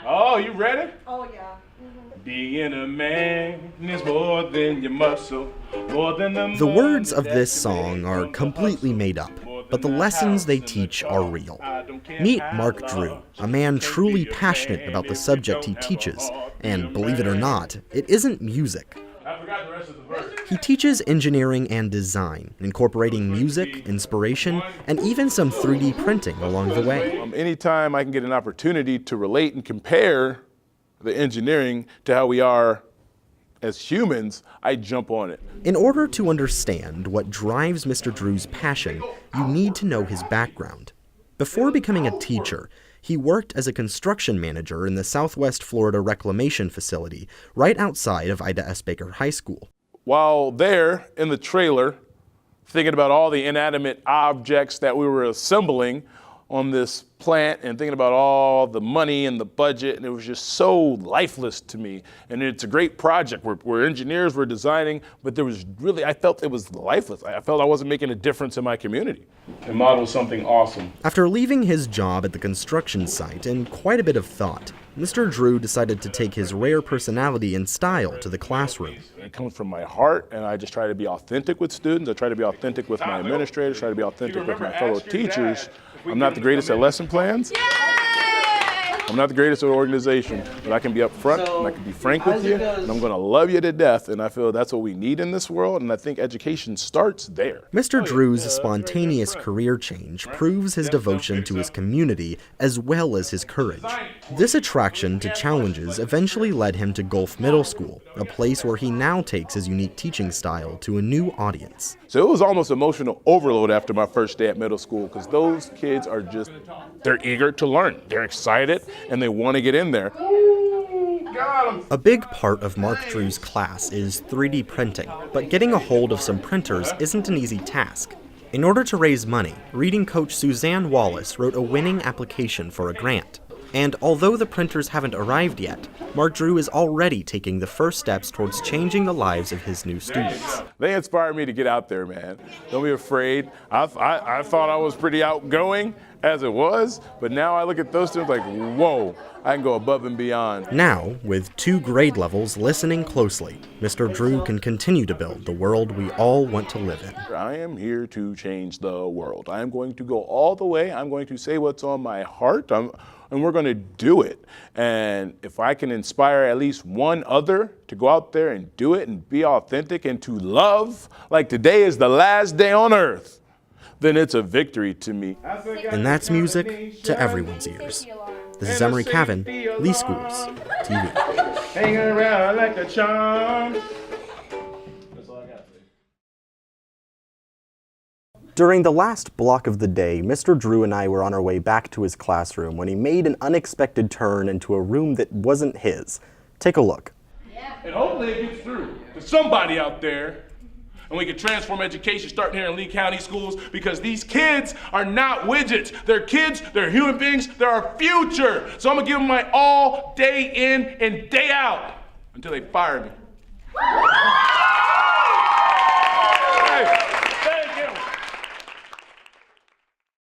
Oh, you ready? Oh, yeah. Being a man is more than your muscle, more than The words of this song are completely made up, but the lessons they teach are real. Meet Mark Drew, a man truly passionate about the subject he teaches, and believe it or not, it isn't music. I forgot the rest of the verse. He teaches engineering and design, incorporating music, inspiration, and even some 3D printing along the way. Anytime I can get an opportunity to relate and compare the engineering to how we are as humans, I jump on it. In order to understand what drives Mr. Drew's passion, you need to know his background. Before becoming a teacher, he worked as a construction manager in the Southwest Florida Reclamation Facility, right outside of Ida S. Baker High School. While there in the trailer, thinking about all the inanimate objects that we were assembling on this plant and thinking about all the money and the budget, and it was just so lifeless to me. And it's a great project. We're engineers, we're designing, but there was really, I felt it was lifeless. I felt I wasn't making a difference in my community. And model something awesome. After leaving his job at the construction site and quite a bit of thought, Mr. Drew decided to take his rare personality and style to the classroom. It comes from my heart, and I just try to be authentic with students. I try to be authentic with my administrators, try to be authentic with my fellow teachers. I'm not the greatest at lesson plans. I'm not the greatest at organization, but I can be upfront and I can be frank with you, and I'm going to love you to death, and I feel that's what we need in this world, and I think education starts there. Mr. Drew's spontaneous career change proves his devotion to his community as well as his courage. This attraction to challenges eventually led him to Gulf Middle School, a place where he now takes his unique teaching style to a new audience. So it was almost emotional overload after my first day at middle school, because those kids are just, they're eager to learn. They're excited and they want to get in there. A big part of Mark Drew's class is 3D printing, but getting a hold of some printers isn't an easy task. In order to raise money, reading coach Suzanne Wallace wrote a winning application for a grant. And although the printers haven't arrived yet, Mark Drew is already taking the first steps towards changing the lives of his new students. They inspired me to get out there, man. Don't be afraid. I thought I was pretty outgoing as it was, but now I look at those students like, whoa, I can go above and beyond. Now, with 2 grade levels listening closely, Mr. Drew can continue to build the world we all want to live in. I am here to change the world. I am going to go all the way. I'm going to say what's on my heart. And we're going to do it. And if I can inspire at least one other to go out there and do it and be authentic and to love, like today is the last day on earth, then it's a victory to me. And that's music to everyone's ears. This is Emery Cavan, Lee Schools TV. Hanging around like a charm. During the last block of the day, Mr. Drew and I were on our way back to his classroom when he made an unexpected turn into a room that wasn't his. Take a look. And hopefully it gets through to somebody out there, and we can transform education starting here in Lee County schools, because these kids are not widgets. They're kids, they're human beings, they're our future. So I'm gonna give them my all day in and day out until they fire me.